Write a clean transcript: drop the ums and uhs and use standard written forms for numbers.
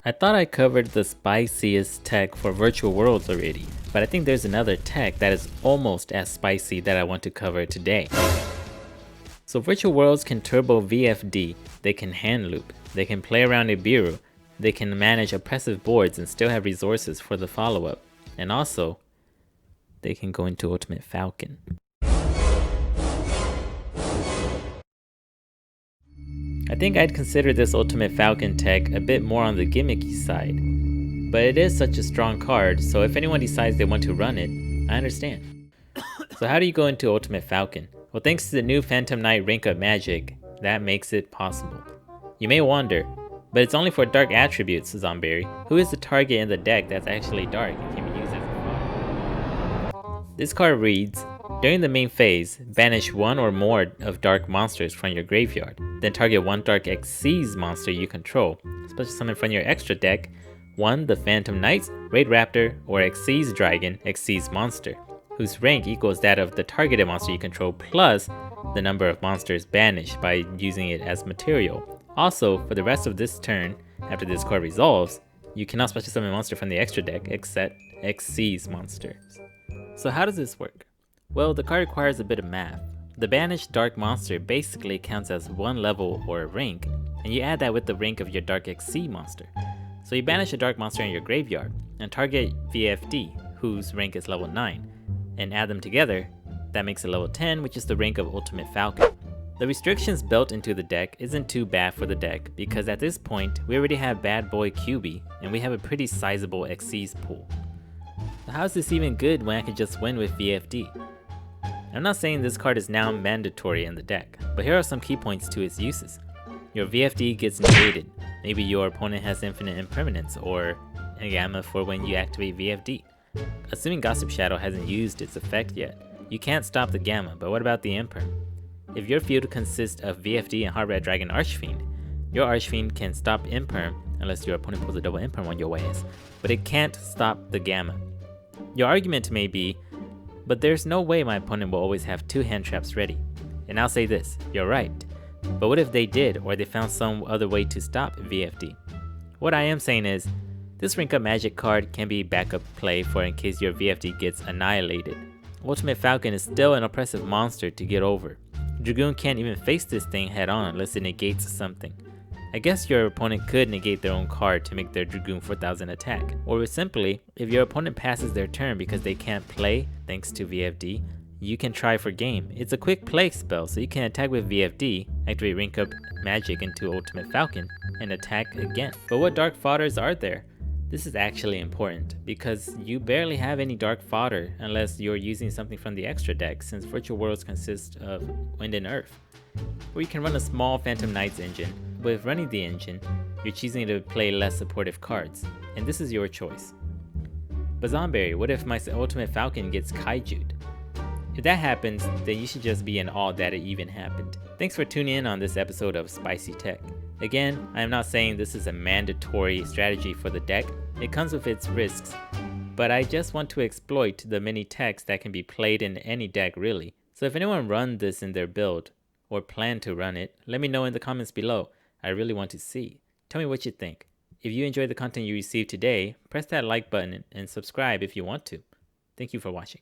I thought I covered the spiciest tech for virtual worlds already, but I think there's another tech that is almost as spicy that I want to cover today. So virtual worlds can turbo VFD, they can hand loop, they can play around Nibiru, they can manage oppressive boards and still have resources for the follow-up, and also, they can go into Ultimate Falcon. I think I'd consider this Ultimate Falcon tech a bit more on the gimmicky side, but it is such a strong card, so if anyone decides they want to run it, I understand. So how do you go into Ultimate Falcon? Well, thanks to the new Phantom Knight rank up magic, that makes it possible. You may wonder, but it's only for dark attributes, Zomberry. Who is the target in the deck that's actually dark and can be used as a card? This card reads, during the main phase, banish one or more of dark monsters from your graveyard. Then target one dark Xyz monster you control. Special summon from your extra deck, one the Phantom Knights, Raid Raptor, or Xyz Dragon, Xyz monster, whose rank equals that of the targeted monster you control plus the number of monsters banished by using it as material. Also, for the rest of this turn, after this card resolves, you cannot special summon a monster from the extra deck except Xyz monsters. So how does this work? Well, the card requires a bit of math. The banished dark monster basically counts as one level or a rank, and you add that with the rank of your dark Xyz monster. So you banish a dark monster in your graveyard, and target VFD, whose rank is level 9, and add them together. That makes it level 10, which is the rank of Ultimate Falcon. The restrictions built into the deck isn't too bad for the deck, because at this point, we already have Bad Boy QB, and we have a pretty sizable Xyz pool. So how is this even good when I can just win with VFD? I'm not saying this card is now mandatory in the deck, but here are some key points to its uses. Your VFD gets negated. Maybe your opponent has infinite impermanence, or a gamma for when you activate VFD. Assuming Gossip Shadow hasn't used its effect yet, you can't stop the gamma, but what about the imperm? If your field consists of VFD and Hard Red Dragon Archfiend, your Archfiend can stop imperm unless your opponent pulls a double imperm on your ass, but it can't stop the gamma. Your argument may be, but there's no way my opponent will always have 2 hand traps ready. And I'll say this, you're right. But what if they did, or they found some other way to stop VFD? What I am saying is, this rank up magic card can be backup play for in case your VFD gets annihilated. Ultimate Falcon is still an oppressive monster to get over. Dragoon can't even face this thing head on unless it negates something. I guess your opponent could negate their own card to make their Dragoon 4000 attack. Or simply, if your opponent passes their turn because they can't play thanks to VFD, you can try for game. It's a quick play spell, so you can attack with VFD, activate rank up magic into Ultimate Falcon, and attack again. But what dark fodders are there? This is actually important, because you barely have any dark fodder unless you're using something from the extra deck, since Virtual Worlds consist of Wind and Earth. Or you can run a small Phantom Knights engine. With running the engine, you're choosing to play less supportive cards, and this is your choice. But Zomberry, what if my Ultimate Falcon gets kaiju'd? If that happens, then you should just be in awe that it even happened. Thanks for tuning in on this episode of Spicy Tech. Again, I am not saying this is a mandatory strategy for the deck, it comes with its risks, but I just want to exploit the many techs that can be played in any deck really. So if anyone run this in their build, or plan to run it, let me know in the comments below. I really want to see. Tell me what you think. If you enjoyed the content you received today, press that like button and subscribe if you want to. Thank you for watching.